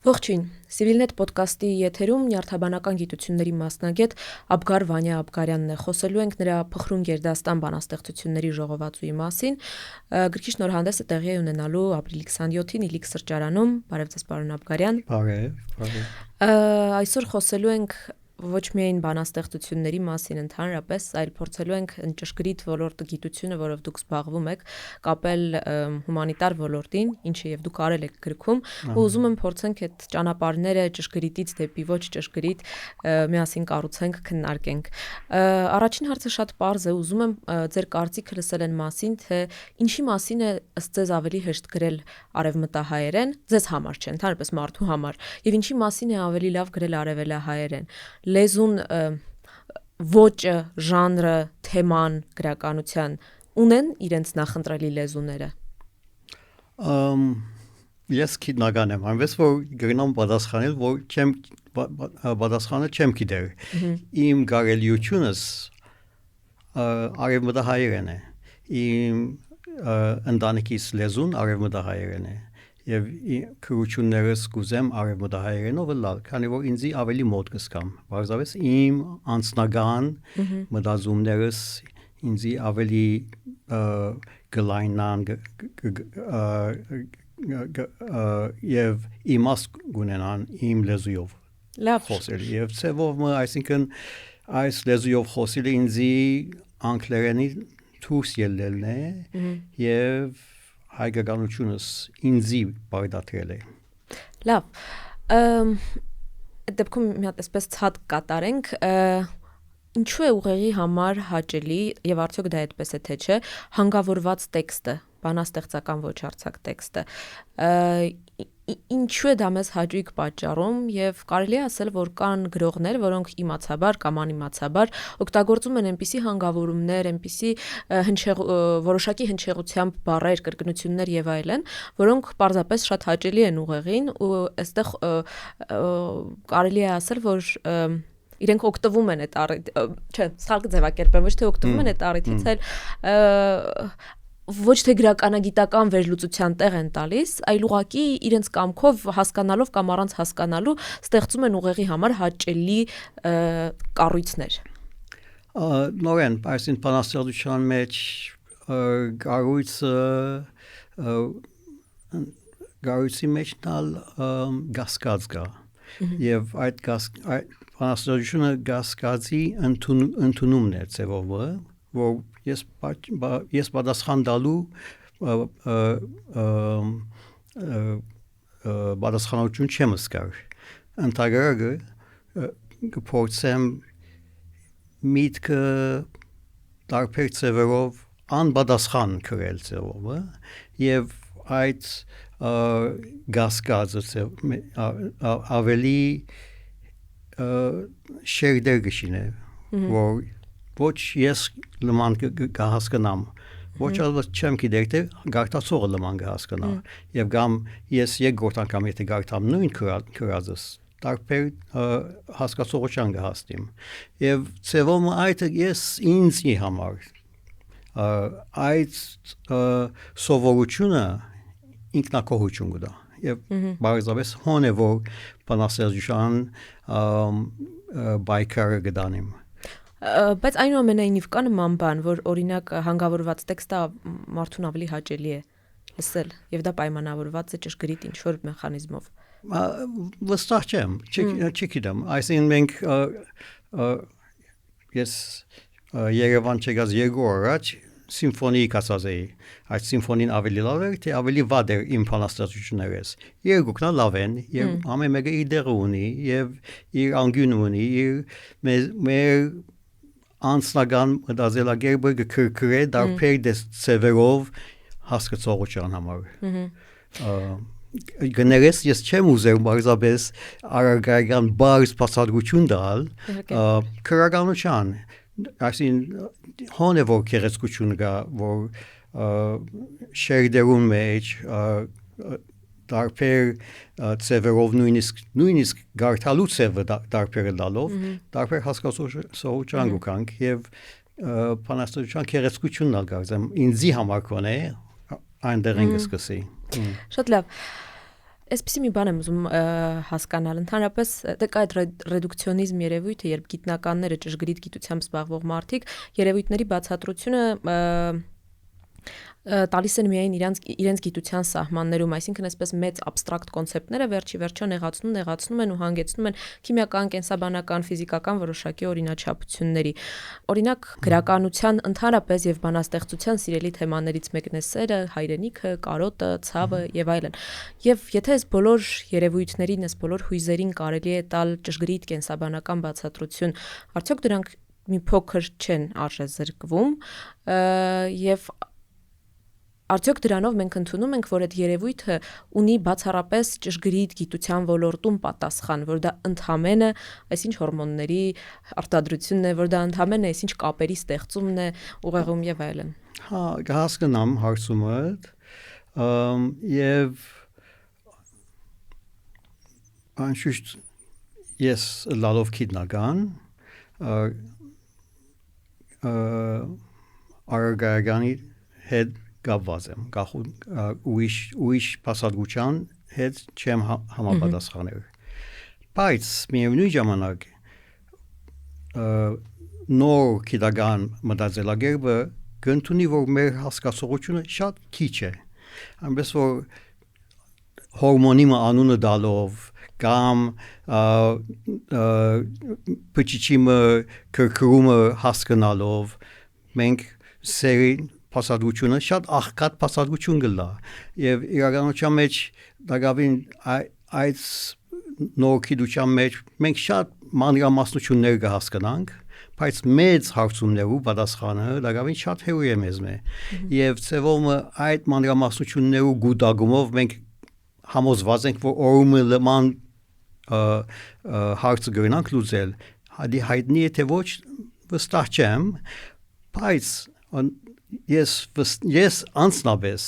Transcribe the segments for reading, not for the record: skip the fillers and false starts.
Ողջույն, Civilnet podcast-ի եթերում նյարդաբանական գիտությունների մասնագետ Աբգար Վանյա Աբգարյանն է։ Խոսելու ենք նրա փխրուն գերդաստան բանաստեղծությունների ժողովածուի մասին։ Գրքի շնորհանդեսը տեղի է ունենալու ապրիլի 27-ին Իլիկ սրճարանում։ Բարև ձեզ, պարոն Աբգարյան։ Բարև։ Այսօր խոսելու ենք ոչ միայն բանաստեղծությունների մասին ընդհանրապես, այլ փորձելու ենք ճշգրիտ ոլորտը գիտությունը, որով դուք զբաղվում եք, կապել հումանիտար ոլորտին, ինչը եւ դուք արել եք գրքում, ու ուզում եմ փորձենք այդ ճանապարհները ճշգրիտից դեպի ոչ ճշգրիտ միասին կառուցենք, քննարկենք։ Առաջին հարցը շատ պարզ է, ուզում եմ ձեր կարծիքը լսել այն մասին, թե ինչի մասին է ըստ ձեզ ավելի հեշտ գրել արևմտահայերեն, ձեզ համար չէ, ընդհանրապես մարդու համար, եւ ինչի մասին է ավելի լավ գրել արևելահայերեն։ Լեզուն, ոճը, ժանրը, թեման, գրականության ունեն իրենց նախընտրելի լեզուները։ Ես քննական եմ, այնպես որ գրնամ պատասխանել, որ պատասխանը չեմ գիտեր։ Իմ գարելիությունս արևմտահայերեն է։ Իմ ընտանիքիս լեզուն արևմտահայերեն է։ Եվ քրություններս կուզեմ արևմտահայերենով լալ, քանի որ ինձ ավելի մոտ կսկամ։ Բարձրապես իմ անձնական մտածումներս ինձ ավելի գլայնան եւ իմաստ գունենան իմ լեզուով խոսել։ Եվ ծևով այսինքն այս լեզուով խոսելը ինձ անգլերենի դուրս ելնելն է եւ հայկականությունս ինձի բարդատրել է։ Լավ։ Դեպքում մի հատ այսպես ցած կատարենք, ինչու է ուղեղի համար հաճելի եւ արդյոք դա այդպես է թե չէ, հանգավորված տեքստը, բանաստեղծական ոչ արձակ տեքստը։ Ինչու է դա մեզ հաճույք պատճառում եւ կարելի է ասել, որ կան գրողներ, որոնք իմացաբար կամ անիմացաբար օգտագործում են այնպիսի հանգավորումներ, այնպիսի որոշակի հնչեղությամբ բառեր, կրկնություններ եւ այլն, որոնք պարզապես շատ հաճելի են ուղեղին ու այստեղ կարելի է ասել, որ իրենք օգտվում են այդ սխալ ձևակերպեմ, ոչ թե օգտվում են այդ առիթից, այլ ոչ թե գրականագիտական վերլուծության տեղ են տալիս, այլ ուղղակի իրենց կամքով հասկանալով կամ առանց հասկանալու ստեղծում են ուղեղի համար հաճելի կառույցներ։ Նորեն, այսին բանաստեղծության մեջ կառույցի մեջ տալ գասկած կա։ Եվ այդ բանաստեղծությունը գասկածի ընդունումն է ծևով, որ ես պատասխան տալու պատասխանատվություն չեմ զգար։ Ընդհանրապես կփորձեմ միտքը տարբեր ծևերով անպատասխան գրել ծևով, եւ այդ գասկածը ավելի շերտեր կշինե, որ ոչ ես լման կհասկանամ, ոչ alveg չեմ գիտեր թե գարտացողը լման կհասկանա, եւ կամ ես երկրորդ անգամ եթե գարտամ նույն գրածս տարբեր հասկացողության կհասնեմ, եւ ծևոմ այդ ես ինձի համար այդ սովորությունը ինքնակոհություն կտա, եւ բարձրապես հոն է որ բանաստեղծության բայկարը կդանեմ։ Բայց այնուամենայնիվ կա նման բան, որ օրինակ հանգավորված տեքստը մարդուն ավելի հաճելի է լսել, եւ դա պայմանավորված է ճշգրիտ ինչ-որ մեխանիզմով։ Վստահ չեմ, չգիտեմ, այսինքն մենք ես Երևան չեկած երկու առաջ սիմֆոնի կասած էի, այդ սիմֆոնին ավելի լավ էր, թե ավելի վատ էր իմ բանաստեղծություններս։ Երկուքն լավ են, եւ ամեն մեկը իր դերը ունի, եւ իր անկյուն ունի, մեր անձնական մտածելակերպը կքրքրե դարբեր ծևերով հասկացողության համար։ Գներես ես չեմ ուզեր բարձրապես արագական բարձ բացատրություն տալ քրականության, այսինքն հոն է որ գեղեցկություն կա, որ շերտերուն մեջ տարբեր ծևերով նույնիսկ գարտալու ծևը տարբեր լալով տարբեր հասկացողության գուկանք եւ բանաստեղծության գեղեցկությունն ալ գարձեմ ինձի համար կոնե այնտեղ ենք սկսի։ Շատ լավ։ Այսպեսի մի բան եմ ուզում հասկանալ, ընդհանրապես դե կա այդ ռեդուկցիոնիզմ երևույթը, երբ գիտնականները ճշգրիտ գիտությամբ զբաղվող մարդիկ երևույթների բացատրությունը տալիս են միայն իրենց գիտության սահմաններում, այսինքն այսպես մեծ абստրակտ կոնցեպտները վերջի վերջո նեղացնում են ու հանգեցնում են քիմիական, կենսաբանական, ֆիզիկական որոշակի օրինաչափությունների։ Օրինակ գրականության ընդհանրապես եւ բանաստեղծության սիրելի թեմաներից մեկն է սերը, հայրենիքը, կարոտը, ցավը եւ այլն։ Եվ եթե այս բոլոր երևույթներին, այս բոլոր հույզերին կարելի է տալ ճշգրիտ կենսաբանական բացատրություն, արդյոք դրանք մի փոքր չեն արժեզրկվում եւ արդյոք դրանով մենք ընդունում ենք, որ այդ երևույթը ունի բացառապես ճշգրիտ գիտության ոլորտում պատասխան, որ դա ընդհանրապես այսինչ հորմոնների արտադրությունն է, որ դա ընդհանրապես այսինչ կապերի ստեղծումն է, ուղեղում եւ այլն։ Հա, հասկանամ հարցումդ, եւ անշուշտ ես լալով քիդնական արագանի հետ կապված եմ, ուրիշ փաստարկության հետ չեմ համապատասխանել։ Բայց միևնույն ժամանակ նոր քիդական մտածելակերպը կընդունի, որ մեր հասկացողությունը շատ քիչ է, այնպես որ հորմոնի անունը դալով կամ բջիջի քրքրումը հասկանալով մենք սերի փաստարկությունը շատ աղքատ փաստարկություն կլա եւ իրականության մեջ դակավին այդ նոր գիտության մեջ մենք շատ մանրամասնություններ կհասկանանք, բայց մեծ հարցումներու պատասխանը դակավին շատ հեռու է մեզ եւ ծեվում այդ մանրամասնություններու գուտագումով մենք համոզված ենք, որ օրումը լման հարցը գրնանք լուծել, հայտնի է թե ոչ վստահ չեմ, բայց ես անձնապես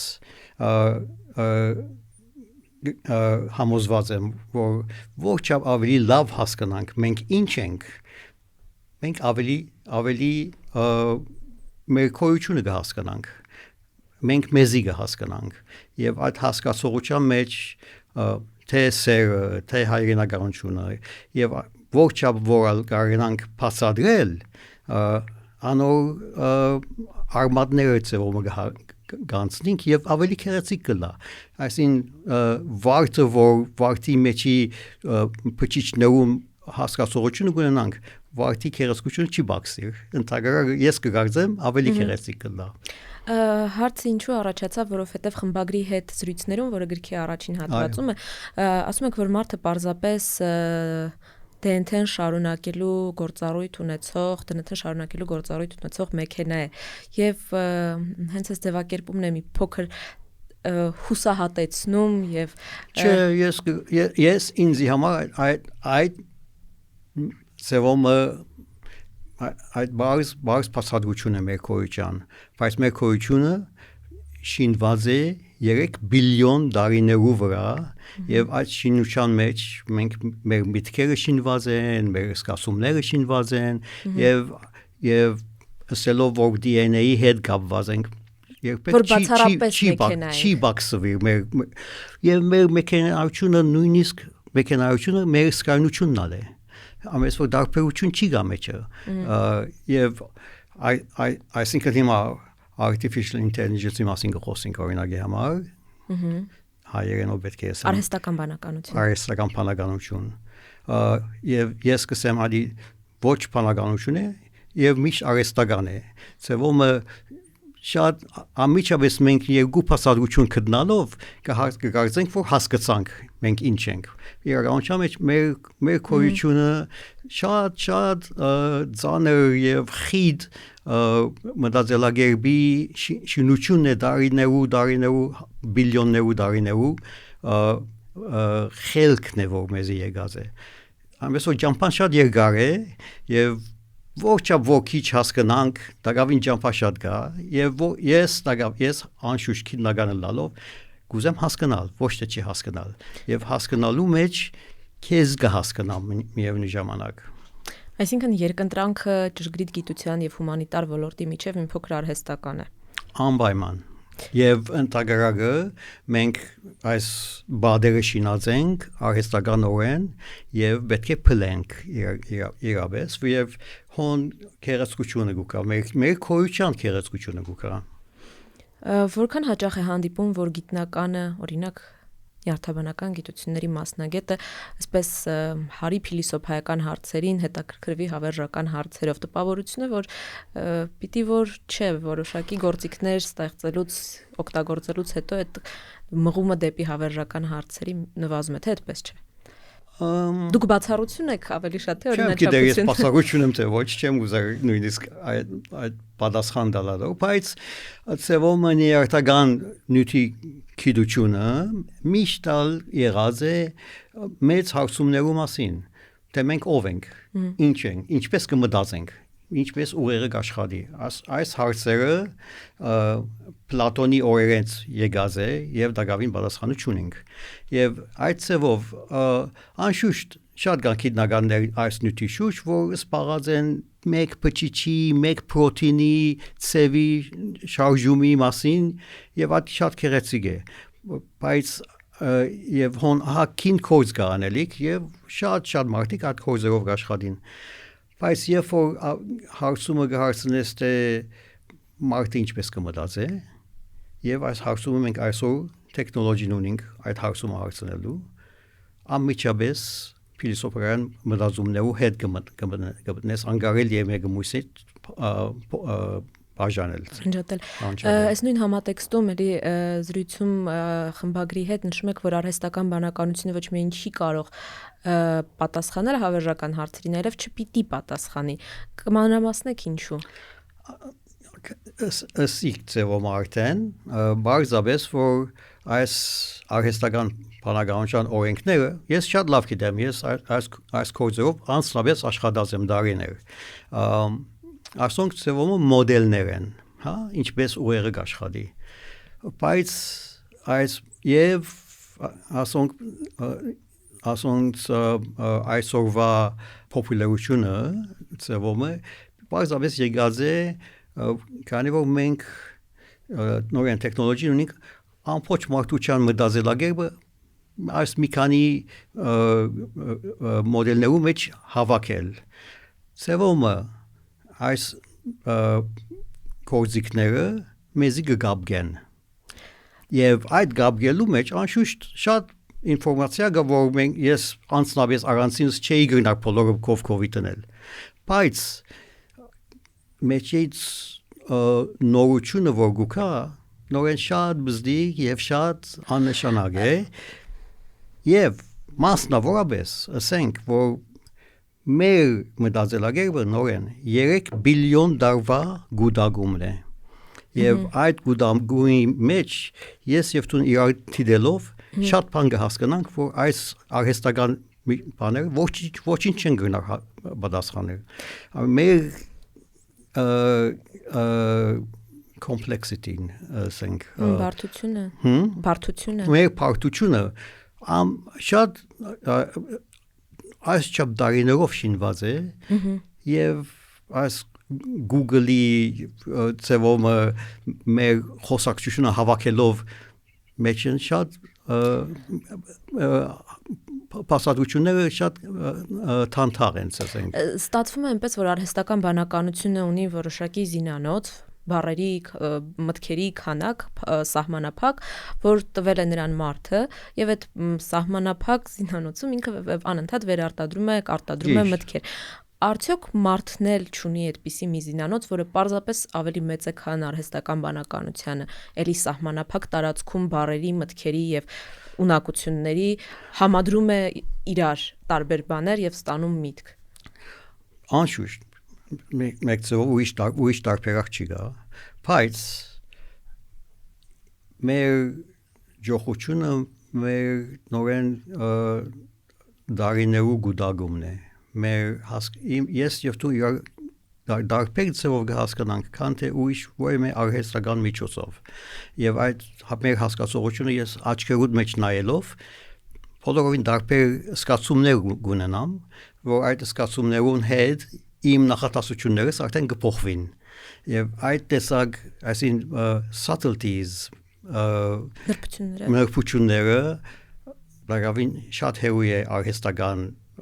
համոզված եմ, որ որչափ ավելի լավ հասկանանք մենք ինչ ենք, մենք ավելի մեր քույրությունը կհասկանանք, մենք մեզի կհասկանանք եւ այդ հասկացողության մեջ թե սերը, թե հայրենականությունը եւ որչափ որ կարողանանք բացատրել անոր արմատները ծեվում գանցնենք եւ ավելի քերեցիկ կլա այսինքն վարտը որ վարտի մեջի բջիջներում հասկացողությունը ունենանք վարտի քերեցկությունը չի բացի ընդհանրապես ես կգարձեմ ավելի քերեցիկ կլա հարցը ինչու առաջացավ, որովհետև խմբագրի հետ զրույցներում, որը գրքի առաջին հատվածում է, ասում եք, որ մարդը պարզապես DNT-ն շարունակելու գործառույթ ունեցող մեքենա է եւ հենց այս ձևակերպումն է մի փոքր հուսահատեցնում եւ ես ինձ համար այդ ծևոմը այդ բարձ փաստարկություն է մեր քույրության, բայց մեր քույրությունը շինված է 3 բիլիոն տարիներու վրա եւ այդ շինության մեջ մենք մեր միտքերը շինված են, մեր զգացումները շինված են եւ ասելով որ DNA-ի հետ կապված ենք երբեք չի բացվի եւ մեր մեքենայությունը նույնիսկ մեքենայությունը մեր սկայնությունն է ամենից որ դարբերություն չի գա մեջը եւ այսինքն հիմա artificial intelligence-ի մասին խոսենք օրինակի համար հայերենով պետք է ասեմ արհեստական բանականություն եւ ես կսեմ ադի ոչ բանականություն է եւ միշտ արհեստական է ծեվում շատ ամիջապես մենք երկու փաստարկություն գտնալով կգործենք որ հասկացանք մենք ինչ ենք իրականության մեջ մեր քույրությունը շատ ծանր եւ խիտ մտածելակերպի շինությունն է դարիներու բիլիոններու դարիներու խելքն է որ մեզ եկած է ամենից որ ճամփան շատ երկար է եւ որչափ ոքիչ հասկանանք դակավին ճամփա շատ կա եւ ես անշուշտ քիդնականը լալով գուզեմ հասկանալ ոչ թե չի հասկանալ եւ հասկանալու մեջ քեզ կհասկանամ միևնույն ժամանակ այսինքն երկընտրանքը ճշգրիտ գիտության եւ հումանիտար ոլորտի միջև մի փոքր արհեստական է անպայման Եվ ընդհանրակը մենք այս բադերը շինած ենք արհեստականորեն եւ պետք է փլենք իրապես եւ հոն քերացկությունը գուկա մեր քոյության քերացկությունը գուկա Որքան հաճախ է հանդիպում որ գիտնականը օրինակ Նյարդաբանական գիտությունների մասնագետը այսպես հարի փիլիսոփայական հարցերին հետաքրքրվի հավերժական հարցերով տպավորությունը որ պիտի որ չէ որոշակի գործիքներ ստեղծելուց օգտագործելուց հետո այդ մղումը դեպի հավերժական հարցերի նվազում է թե այդպես չէ Դուք բացառություն եք ավելի շատ թե օրինաչափություն Չեմ գիտեր ես բացառություն եմ թե ոչ չեմ ուզեր նույնիսկ այդ պատասխան տալու բայց ծևոմը նյարդական նյութի գիտությունը միշտ եղած է մեծ հարցումներու մասին թե մենք ով ենք ինչ ենք ինչպես կմտածենք ինչպես ուղեղը կաշխատի այս հարցերը Պլատոնի օրերից եկած է եւ դակավին պատասխանություն ունենք եւ այդ ծևով անշուշտ շատ կան գիտնականներ այս նյութի շուրջ որ սպառած են մեկ բջիջի մեկ պրոտեինի ծևի շարժումի մասին եւ այդ շատ քերեցիկ է բայց եւ հոն հակին կոյզ կանելիք եւ շատ մարդիկ այդ կոյզերով կաշխատին բայց երբ որ հարցումը կհարցնես թե մարդը ինչպես կմտածե եւ այս հարցումը մենք այսօր տեխնոլոգիան ունենք այդ հարցումը հարցնելու անմիջապես փիլիսոփայական մտածումներու հետ կմտնես անկարել եւ մեկը մույսի բաժանել Այս նույն համատեքստում էլի զրույցում խմբագրի հետ նշում եք որ արհեստական բանականությունը ոչ միայն չի կարող պատասխանել հավերժական հարցերին այլև չպիտի պատասխանի կմանրամասնեք ինչու Ըստ ծևոմ արդեն բարձրապես որ այս արհեստական բանականության օրենքները ես շատ լավ գիտեմ ես այս կորձերով անձնապես աշխատած եմ դարիներ Ասոնք ծևոմը մոդելներ են, հա, ինչպես ուղեղը կաշխատի։ Բայց այս եւ ասոնք այսօրվա պոպուլարությունը ծևոմը բարձրապես եկած է քանի որ մենք նորեն տեխնոլոգիան ունենք ամբողջ մարդկության մտածելակերպը այս մի քանի մոդելներու մեջ հավաքել։ Ծևոմը այս կորձիկները մեզի կգաբգեն եւ այդ գաբգելու մեջ անշուշտ շատ ինֆորմացիա կա որ մենք ես անձնապես առանցինս չէի գնալ բոլորը կովի տնել բայց մեջից նորությունը որ գուքա նորեն շատ բզդիկ եւ շատ աննշանակ է եւ մասնավորապես ասենք որ մեր մտածելակերպը նորեն 3 բիլիոն դարվա գուտագումն է եւ այդ գուտագումի մեջ ես եւ դու իրար դիտելով շատ բան կհասկանանք որ այս արհեստական բաները ոչինչ չեն գնալ պատասխանել մեր complexity-ն ասենք բարդությունը մեր բարդությունը շատ այս չափ դարիներով շինված է եւ այս Google-ի ծևոմը մեր խոսակցությունը հավաքելով մեջ են շատ փաստաթղթերը շատ թանթար են ասենք Ստացվում է այնպես որ արհեստական բանականությունը ունի որոշակի զինանոց բառերի մտքերի քանակ սահմանափակ որ տվել է նրան մարդը եւ այդ սահմանափակ զինանոցում ինքը անընդհատ վերարտադրում է մտքեր Արդյոք մարդն էլ չունի այդպիսի մի զինանոց, որը պարզապես ավելի մեծ է քան արհեստական բանականությանը, էլի սահմանափակ տարածքում բառերի, մտքերի եւ ունակությունների համադրում է իրար տարբեր բաներ եւ ստանում միտք։ Անշուշտ մեկ ծով ուրիշ տարբերակ չի գա, բայց մեր ջոխությունը մեր նորեն դարիներու գուտագումն է ես եւ դու դարբեր ծով կհասկանանք քան թե ուրիշ որևէ արհեստական միջոցով եւ այդ մեր հասկացողությունը ես աչքերուդ մեջ նայելով բոլորովին դարբեր սկացումներ ունենամ որ այդ սկացումներուն հետ իմ նախատեսություններս արդեն կփոխվին Եվ այդ տեսակ, այսինքն subtleties նրբությունները լավին շատ հեու է արհեստական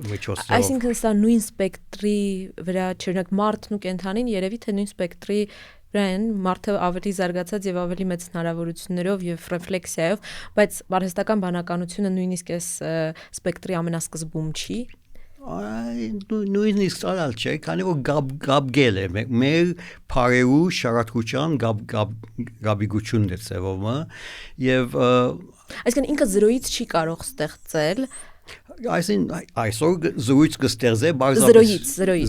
միջոցով։ Այսինքն սա նույն սպեկտրի վրա չորինակ մարդն ու կենդանին երևի թե նույն սպեկտրի վրա են, մարդը ավելի զարգացած եւ ավելի մեծ հնարավորություններով եւ ռեֆլեքսիայով, բայց արհեստական բանականությունը նույնիսկ այս սպեկտրի ամենասկզբում չի։ Նույնիսկ այլ չէ, քանի որ գաբգել է մեր բարերու շարադրության գաբիգությունն է ծևումը եւ այսինքն ինքը զրոյից չի կարող ստեղծել այսօր զրույց կստեղծե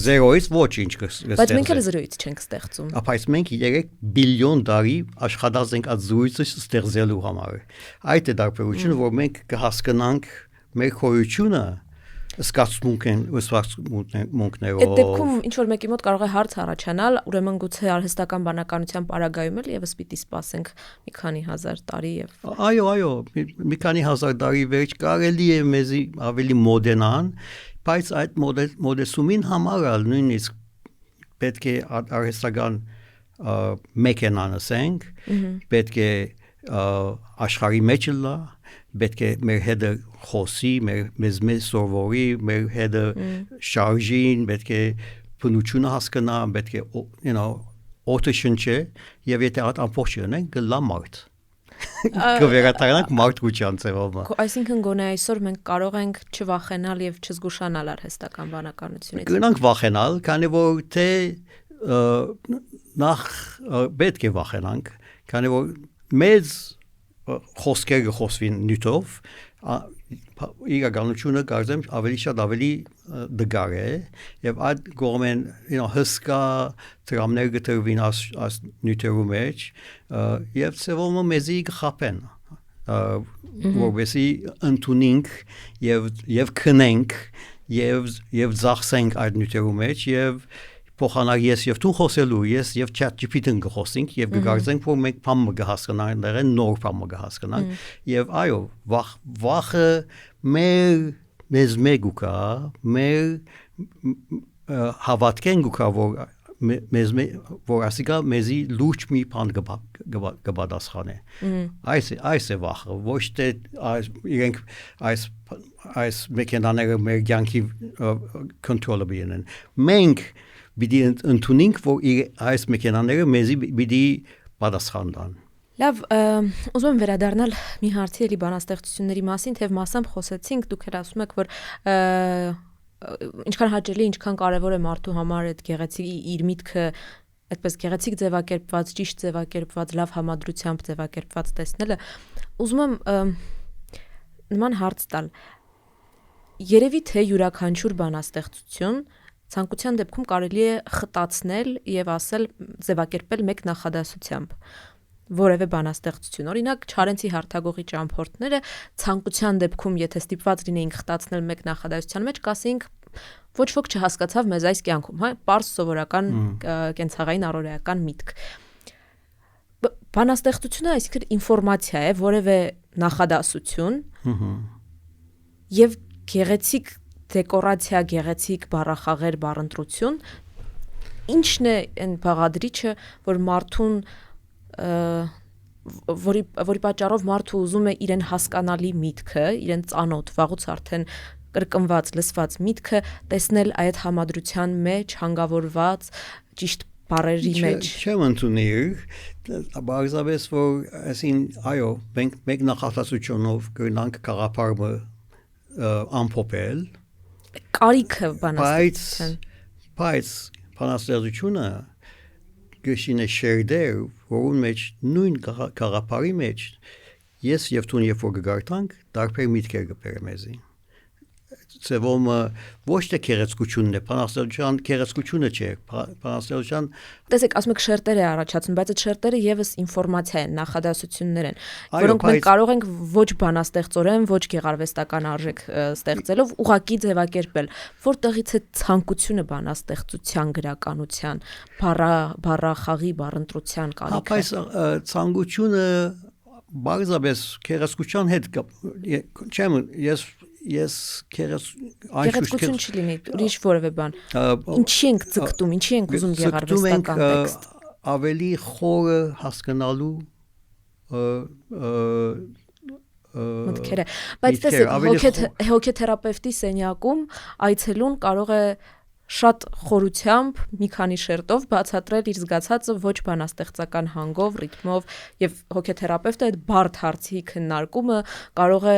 զերոյից ոչինչ կստեղծե բայց մենք էլ զրոյից չենք ստեղծում բայց մենք 3 բիլիոն տարի աշխատած ենք այդ զրույցը ստեղծելու համար այդ է դարբերությունը որ մենք կհասկանանք մեր քույրությունը սկացմունքներով Այդ դեպքում ինչ որ մեկի մոտ կարող է հարց առաջանալ ուրեմն գուցե արհեստական բանականության պարագայում էլ եւս պիտի սպասենք մի քանի հազար տարի եւ այո մի քանի հազար տարի վերջ կարելի է մեզի ավելի մոդենան բայց այդ մոդեսումին համար նույնիսկ պետք է արհեստական մեքենան ասենք պետք է աշխարհի մեջ լա պետք է մեր հետը խոսի, մեզ սովորի, մեր հետը շարժին, պետք է բնությունը հասկանա, պետք է, օդը շնչի, եւ եթե այդ ամբողջը ունենք, գլա մարդ։ Կվերադառնանք մարդկության ձևով։ Այսինքն գոնե այսօր մենք կարող ենք չվախենալ եւ չզգուշանալ արհեստական բանականությունից։ Գնանք վախենալ, քանի որ թե նախ պետք է վախենանք, քանի որ մեծ խոսքերը խոսվին նյութով իրականությունը կարծեմ ավելի շատ ավելի դգար է եւ այդ գոմեն հսկա դրամներ գտրվին as նյութերու մեջ եւ ծովը մեզի կխապեն որովհետեւ ընդունենք եւ քնենք եւ զախսենք այդ նյութերու մեջ եւ փոխանակ ես եւ դու խոսելու ես եւ ChatGPT-ն կխոսենք եւ կգարձենք որ մենք բամը կհասկանանք դեռ նոր բամը կհասկանանք եւ այո վախը մեզ մեգուկա մեր հավատքեն գուկա որ ասիկա մեզի լուրջ մի բան կբադասխանե այս է վախը ոչ թե իրենք այս մեքենաները մեր կյանքի կոնտրոլը բինեն մենք Բիդի ընդունենք, որ այս մեքենաները մեզի բիդի պատասխան տան։ Լավ, ուզում եմ վերադառնալ մի հարցի էլի բանաստեղծությունների մասին, թեև մասամբ խոսեցինք, դուք էլ ասում եք, որ ինչքան հաճելի, ինչքան կարևոր է մարդու համար այդ գեղեցիկ իր միտքը, այդպես գեղեցիկ ձևակերպված, ճիշտ ձևակերպված, լավ համադրությամբ ձևակերպված տեսնելը, ուզում եմ նման հարց տալ։ Երևի թե յուրաքանչյուր բանաստեղծություն ցանկության դեպքում կարելի է խտացնել եւ ասել ձևակերպել մեկ նախադասությամբ որևէ բանաստեղծություն օրինակ Չարենցի հարթագողի ճամփորդները ցանկության դեպքում եթե ստիպված լինեինք խտացնել մեկ նախադասության մեջ կասեինք ոչ ոք չհասկացավ մեզ այս կյանքում հա պարզ սովորական կենցաղային առօրեական միտք բանաստեղծությունը այսինքն ինֆորմացիա է որևէ նախադասություն եւ գեղեցիկ դեկորացիա, գեղեցիկ բառախաղեր, բառընտրություն, ինչն է այն բաղադրիչը, որ մարդուն, որի պատճառով մարդը ուզում է իրեն հասկանալի միտքը, իրեն ծանոթ, վաղուց արդեն կրկնված, լսված միտքը տեսնել այդ համադրության մեջ, հանգավորված, ճիշտ բառերի մեջ։ Չեմ ընդունել, բարձրապես որ այսին, այո, մենք նախատեսությունով կգնանք գաղափարը ամփոփել կարիքը բանաստեղծության բայց բանաստեղծությունը գշինե շերդեր որուն մեջ նույն գաղափարի մեջ ես եւ դու երբ որ գարտանք տարբեր միտքեր կբերեմ մեզի ծևոմ ոչ թե քերեցկությունն է բանաստեղծության քերեցկությունը չէ բանաստեղծության տեսեք ասում եք շերտեր է առաջացնում բայց այդ շերտերը եւս ինֆորմացիա են նախադասություններ են որոնք մենք կարող ենք ոչ բանաստեղծորեն ոչ գեղարվեստական արժեք ստեղծելով ուղակի ձևակերպել որտեղից է ցանկությունը բանաստեղծության գրականության բառախաղի բառընտրության կարիքը բայց ցանկությունը բարձրապես քերեցկության հետ չեմ ես քերեցկություն չլինի ուրիշ որևէ բան ինչի ենք ձգտում ինչի ենք ուզում գեղարվեստական տեքստ ավելի խորը հասկանալու մտքերը, բայց տեսեք հոգեթերապևտի սենյակում այցելուն կարող է շատ խորությամբ մի քանի շերտով բացատրել իր զգացածը ոչ բանաստեղծական հանգով, ռիթմով եւ հոգեթերապևտը այդ բարդ հարցի քննարկումը կարող է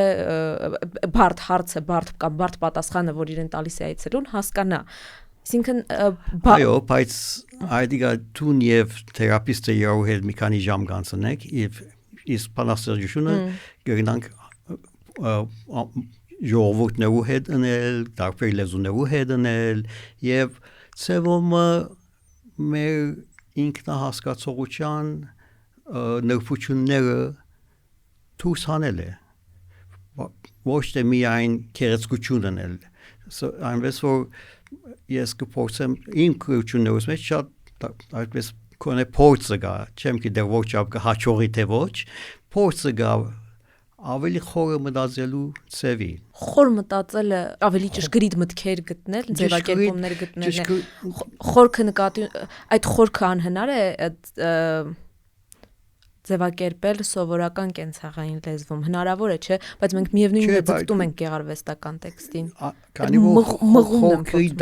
բարդ հարցը, բարդ պատասխանը, որ իրեն տալիս է այցելուն, հասկանա։ Այսինքն այո, բայց այդիկա տուն եւ թերապիստը իրար հետ մի քանի ժամ կանցնեք եւ իսկ բանաստեղծությունը գնանք ժողովուրդներու հետ ընել, տարբեր լեզուներու հետ ընել եւ ծևոմը մեր ինքնահասկացողության նրբությունները դուրս հանել է ոչ թե միայն քերեցկություն անել այնպես որ ես կփորձեմ իմ քրություններուց մեջ շատ այդպես կոնե փորձը գա չեմ գիտեր ոչ ապ հաճողի թե ոչ փորձը գա ավելի խորը մտածելու ծևի խոր մտածելը ավելի ճշգրիտ մտքեր գտնել ձևակերպումներ գտնելն է խորքը նկատի այդ խորքը անհնար է ձևակերպել սովորական կենցաղային լեզվում հնարավոր է չէ բայց մենք միևնույնն ձգտում ենք գեղարվեստական տեքստին քանի որ խորքի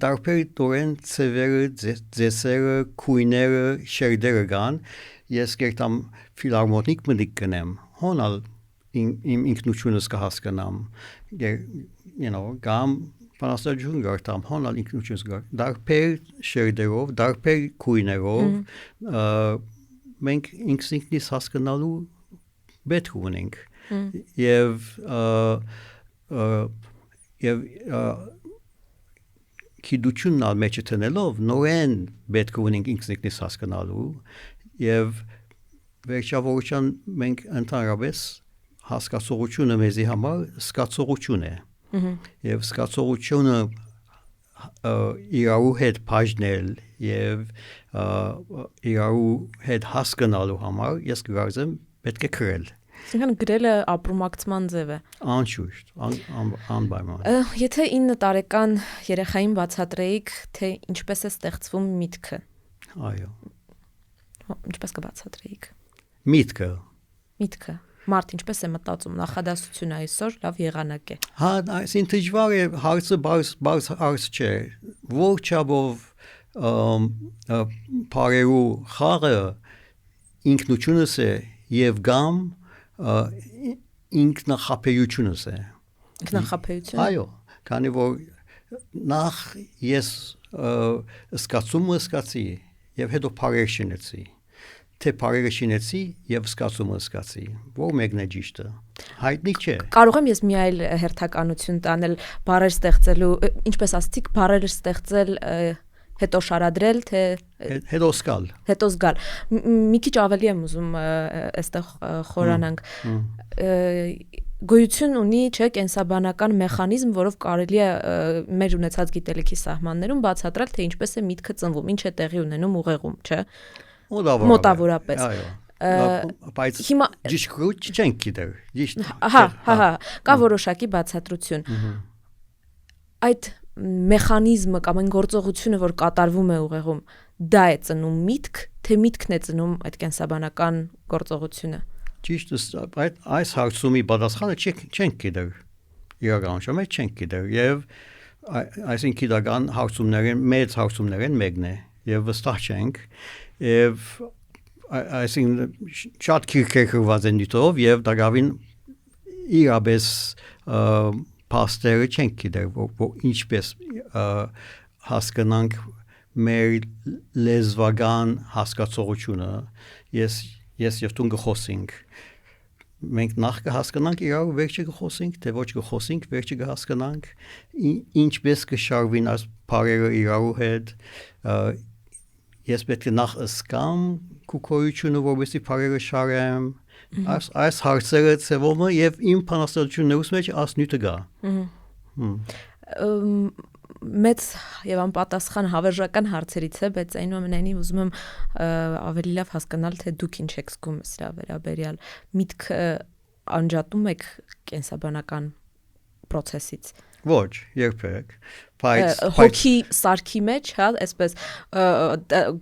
դարբեր տորեն ծևերը ձեսերը քույները շերդերը կան ես կերտամ ֆիլհարմոնիկ մտիկ կնեմ հոնալ իմ ինքնությունս կհասկանամ կամ բանաստեղծություն գարտամ հոնալ ինքնությունս դարբեր շերդերով դարբեր քույներով մենք ինքնիս հասկանալու պետք ունենք եւ քիդությունն ալ մեջ տնելով նորեն պետք ունենք ինքնիս հասկանալու եւ վերջավորության մենք ընդհանրապես հասկացողությունը մեզի համար սկացողություն է եւ սկացողությունը իրարու հետ բաժնել եւ իրարու հետ հասկանալու համար ես կգործեմ պետք է գրել այսինքն գրելը ապրումակցման ձև է անշուշտ անպայման եթե 9 տարեկան երեխային բացատրեիք թե ինչպես է ստեղծվում միտքը այո ինչպես կբացատրեիք միտքը Մարդ ինչպես է մտածում նախադասությունը այսօր լավ եղանակ է հա այսին դժվար է հարցը բարձ հարց չէ որ չափով բարերու խաղը ինքնությունս է եւ գամ ինքնախապեյությունս է ինքնախապեյություն այո քանի որ նախ ես սկացումը սկացի եւ հետո բարեր շինեցի թե բարերը շինեցի եւ սկացումը սկացի որ մեկն է ճիշտը հայտնի չէ կարող եմ ես մի այլ հերթականություն տանել բարեր ստեղծելու ինչպես ասացիք բարեր ստեղծել հետո շարադրել թե հետո զգալ մի քիչ ավելի եմ ուզում այստեղ խորանանք գոյություն ունի չէ կենսաբանական մեխանիզմ որով կարելի է մեր ունեցած գիտելիքի սահմաններում բացատրել թե ինչպես է միտքը ծնվում ինչ է տեղի ունենում ուղեղում չէ մոտավորապես բայց ճիշտ չենք գիտեր ճիշտ հա կա որոշակի բացատրություն այդ մեխանիզմը կամ այն գործողությունը որ կատարվում է ուղեղում դա է ծնում միտք թե միտքն է ծնում այդ կենսաբանական գործողությունը ճիշտ այս հարցումի պատասխանը չենք գիտեր իրականության մեջ չենք գիտեր եւ այսինքն իրական հարցումներն մեծ հարցումներն մեկն է եւ վստահ չենք եւ այսինքն շատ քիրքերված են դիտով եւ դակավին իրապես փաստերը չենք գիտեր որ ինչպես հասկանանք մեր լեզվական հասկացողությունը ես եւ դու գխոսենք մենք նախ կհասկանանք իրար վերջը կխոսենք թե ոչ կխոսենք վերջը կհասկանանք ինչպես կշարվին այս բարերը իրարու հետ ես պետք է նախ ըսկամ քուքոյությունը որովհետեւ բարերը շարեմ այս հարցերը ծևոմը եւ իմ բանաստեղծություններուց մեջ ասնյութը գա մեծ եւ անպատասխան հավերժական հարցերից է բայց այնուամենայնիվ ուզում եմ ավելի լավ հասկանալ թե դուք ինչ եք զգում սրա վերաբերյալ միտքը անջատում եք կենսաբանական process-ից Ոչ, երբեք։ Բայց հոգի սարքի մեջ, հա, այսպես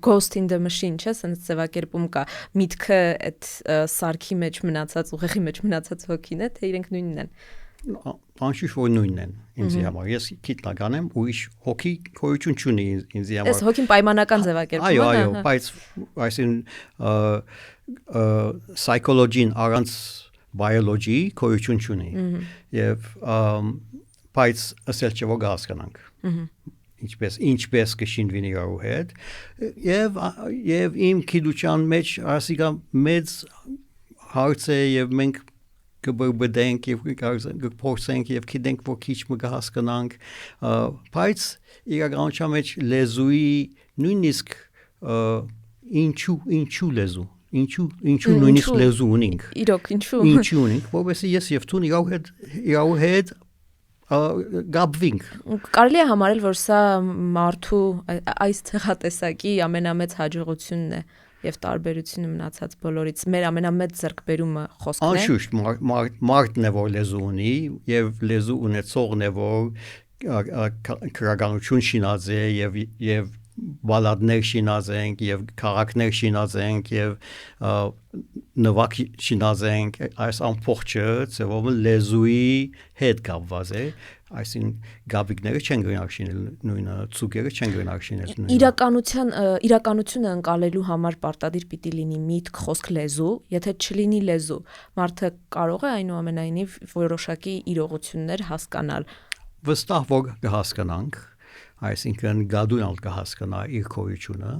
Ghost in the Machine, չէ՞, sense ձևակերպում կա, միտքը այդ սարքի մեջ մնացած, ուղեղի մեջ մնացած հոգին է, թե իրենք նույնն են։ Անշուշտ որ նույնն են ինձ համար։ Ես գիտնական եմ, ուրիշ հոգի գոյություն չունի ինձ համար։ Այս հոգին պայմանական ձևակերպում է։ Այո, բայց այսին psychology-ն առանց biology գոյություն չունի։ Եվ բայց ասել չէ որ հասկանանք։ Ինչպես կշինվի իրարու հետ եւ իմ գիտության մեջ ասիկա մեծ հարց է եւ մենք կբրբդենք եւ կփորձենք եւ գիտենք որ քիչ մը հասկանանք բայց իրականության մեջ լեզուի նույնիսկ ինչու լեզու ինչու նույնիսկ լեզու ունենք իրոք ինչու ունենք որովհետեւ ես եւ դու իրար հետ գաբվինք կարելի է համարել որ սա մարդու այս ցեղատեսակի ամենամեծ հաջողությունն է եւ տարբերությունը մնացած բոլորից մեր ամենամեծ ձեռքբերումը խոսքն է անշուշտ մարդն է որ լեզու ունի եւ լեզու ունեցողն է որ քրագանություն շինած է եւ բալադներ շինած եւ քաղաքներ շինած եւ նվակ շինած այս ամբողջը ծովով լեզուի հետ կապված է այսին գաբիկները չեն գնալ շինել նույնը ցուկերը չեն գնալ շինել իրականությունը ընկալելու համար պարտադիր պիտի լինի միտք խոսք լեզու եթե չլինի լեզու մարդը կարող է այնուամենայնիվ որոշակի իրողություններ հասկանալ վստահ որ կհասկանանք այսինքն գադունալ կհասկանա իր քոյությունը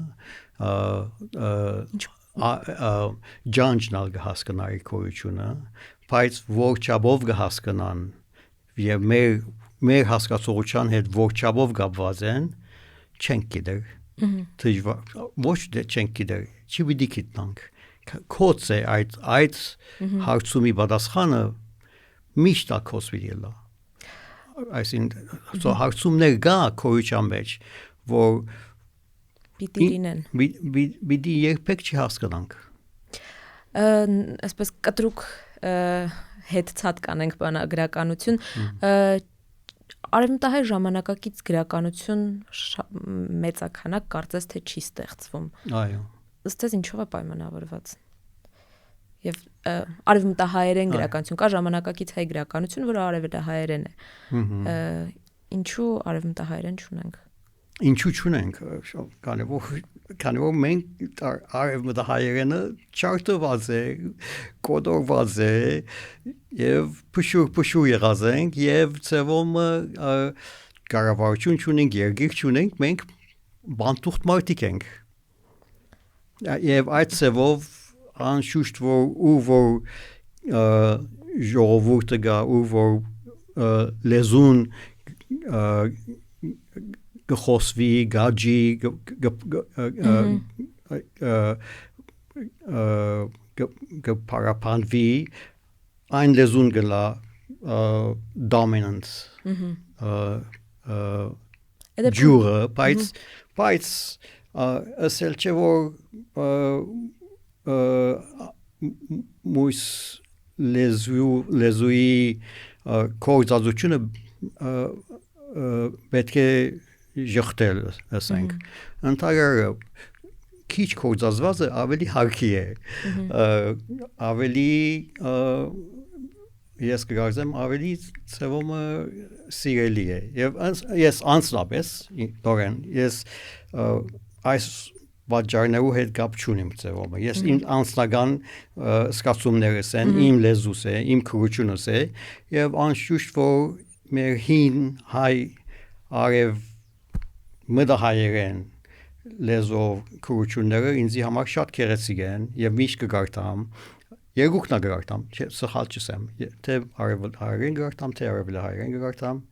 ջանջնալ կհասկանա իր քոյությունը բայց ողջաբով կհասկանան եւ մեր հասկացողության հետ ողջաբով կապված են չենք գիտեր դժվար ոչ թե չենք գիտեր չի պիտի գիտնանք կոց է այդ հարցումի պատասխանը միշտ ակոսվի ելա այսինքն հարցումներ կա քոյության մեջ որ պիտի լինեն պիտի երբեք չհասկանանք այսպես կտրուկ հետ ցած կանենք բանագրականություն արևմտահայ ժամանակակից գրականություն մեծականակ կարծես թե չի ստեղծվում այո ըստ էս ինչով է պայմանավորված եւ արևմտահայերեն գրականություն կա ժամանակակից հայ գրականություն որը արևելահայերեն է ինչու արևմտահայերեն չունենք ինչու չունենք քանի որ մենք արևմտահայերենը չարտված է կոդորված է եւ փշուր եղած ենք եւ ծևոմ կառավարություն չունենք երկիր չունենք մենք բանտուղտ մարդիկ ենք եւ այդ ծևով անշուշտ որ ժողովուրդը գա որ լեզուն գխոսվի գաջի գպարապանվի այն լեզուն գլա dominant ջուրը բայց ասել չէ որ մույս լեզուի կորձածությունը պետք է ժխտել ասենք ընդհանրապես քիչ կորձածվածը ավելի հարկի է ավելի ես կգործեմ ավելի ծևոմը սիրելի է եւ ես անձնապես դորեն ես այս բաժարներու հետ կապ չունեմ ծևոմը ես իմ անձնական սկացումներս են իմ լեզուս է իմ քրությունս է եւ անշուշտ որ մեր հին հայ արև մտահայերեն լեզով քրությունները ինձ համար շատ քերեցիկ են եւ միշտ կգարտամ երկուքն ագարտամ սխալ չսեմ թե արևելահայերեն գարտամ թե արևելահայերեն գարտամ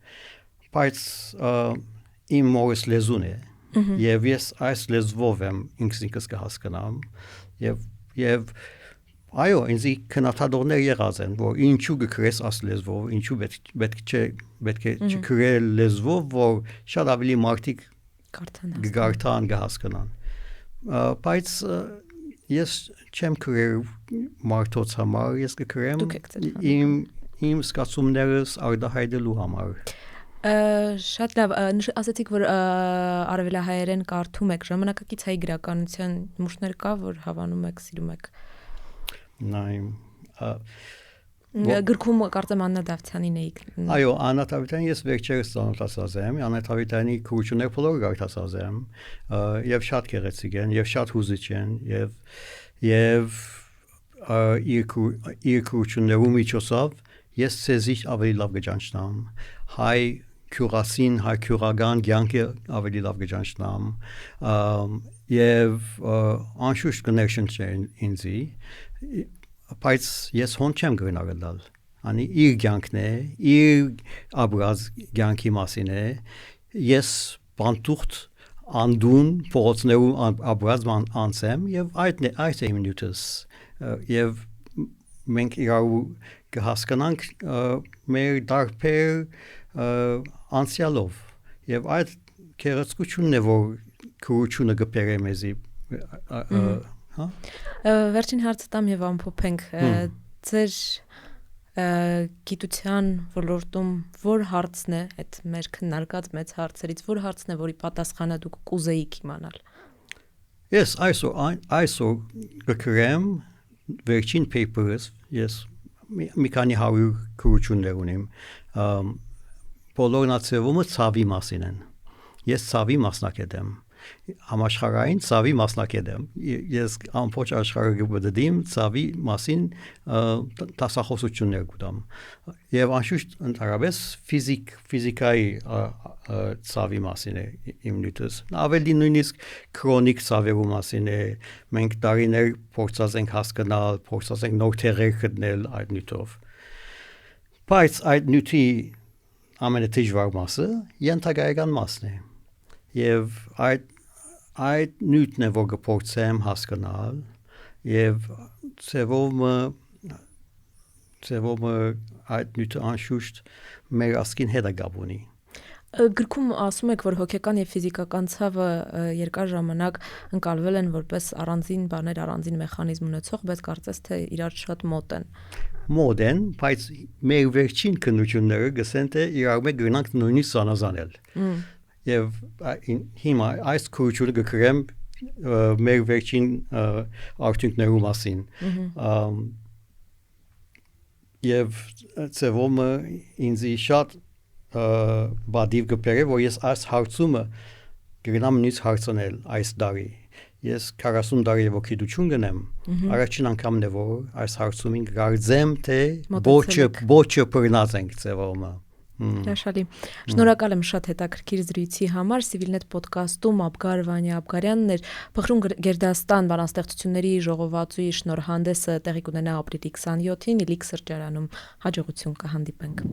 բայց իմ մորս լեզուն է եւ ես այս լեզվով եմ ինքս կհասկանամ եւ այո ինձ քննադատողներ եղած են որ ինչու գկրես այս լեզվով ինչու պետք է չգրել լեզվով որ շատ ավելի մարդիկ գարտան կհասկանան բայց ես չեմ գրել մարդոց համար ես կգրեմ իմ սկացումներս արտահայտելու համար Շատ լավ, ասացիք, որ արևելահայերեն կարդում եք, ժամանակակից հայ գրականության նմուշներ կա, որ հավանում եք, սիրում եք։ Նայում Գրքում կարծեմ Աննա Դավթյանին էիք։ Այո, Աննա Դավթյանին ես վերջերս ծանոթացած եմ, Աննա Դավթյանի քրությունները բոլորը կարդացած եմ, եւ շատ գեղեցիկ են, եւ շատ հուզիչ են, եւ իր քրություններու միջոցով ես ցեզի ավելի լավ կճանչնամ, հայ քյուրասին, հայ քյուրական ցանկը ավելի լավ կճանչնամ, եւ անշուշտ կներշնչեն ինձի, բայց ես հոն չեմ գնալ, անի իր ցանկն է, իր աբրած ցանկի մասին է, ես բանտուղտ անդուն փողոցներու աբրած անցեմ եւ այդ է իմ նյութս եւ մենք իրար կհասկանանք մեր դարբեր անցյալով եւ այդ քերացկությունն է որ քրությունը գբերե մեզի Վերջին հարցը տամ եւ ամփոփենք ձեր գիտության ոլորտում որ հարցն է այդ մեր քննարկած մեծ հարցերից որ հարցն է որի պատասխանը դուք կուզեիք իմանալ Ես այսօր գրեմ վերջին paper-ս ես մի քանի 100 քրություններ ունեմ բոլորն ացևումը ցավի մասին են ես ցավի մասնակետ եմ համաշխարհային ցավի մասնակետ եմ ես ամբողջ աշխարհը գտադիմ ցավի մասին տասախոսություններ կտամ եւ անշուշտ ընդհանրապես ֆիզիկայի ցավի մասին է իմ նյութս ավելի նույնիսկ քրոնիկ ցավերի մասին է մենք տարիներ փորձած ենք հասկանալ փորձած ենք նոր թերեր գտնել այդ նյութով բայց այդ նյութի ամենադժվար մասը ենթակայական մասն է եւ այդ նյութն է որ կփորձեմ հասկանալ եւ ծևոմը այդ նյութը անշուշտ մեր ասկին հետ է գաբունի Գրքում ասում եք որ հոգեկան եւ ֆիզիկական ցավը երկար ժամանակ ընկալվել են որպես առանձին բաներ առանձին մեխանիզմ ունեցող բայց կարծես թե իրար շատ մոտ են բայց մեր վերջին քննությունները գսեն թե իրար մեջ գնանք նույնիսկ սանազանել Եվ հիմա այս քրությունը գրեմ մեր վերջին արդյունքներու մասին եւ ծևոմը ինձի շատ բադիվ գբերե որ ես այս հարցումը գնամ նույնիսկ հարցնել այս դարի ես 40 տարի ոգիտություն գնեմ առաջին անգամն է որ այս հարցումին գարձեմ թե ոչ բռնած ենք ծևոմը Հրաշալի։ Շնորհակալ եմ շատ հետաքրքիր զրույցի համար։ Civilnet podcast-ում Աբգար Վանյա Աբգարյանն էր։ Փխրուն Գերդաստան բանաստեղծությունների ժողովածուի շնորհանդեսը տեղի կունենա ապրիլի 27-ին Իլիկ սրճարանում։ Հաջողություն կհանդիպենք։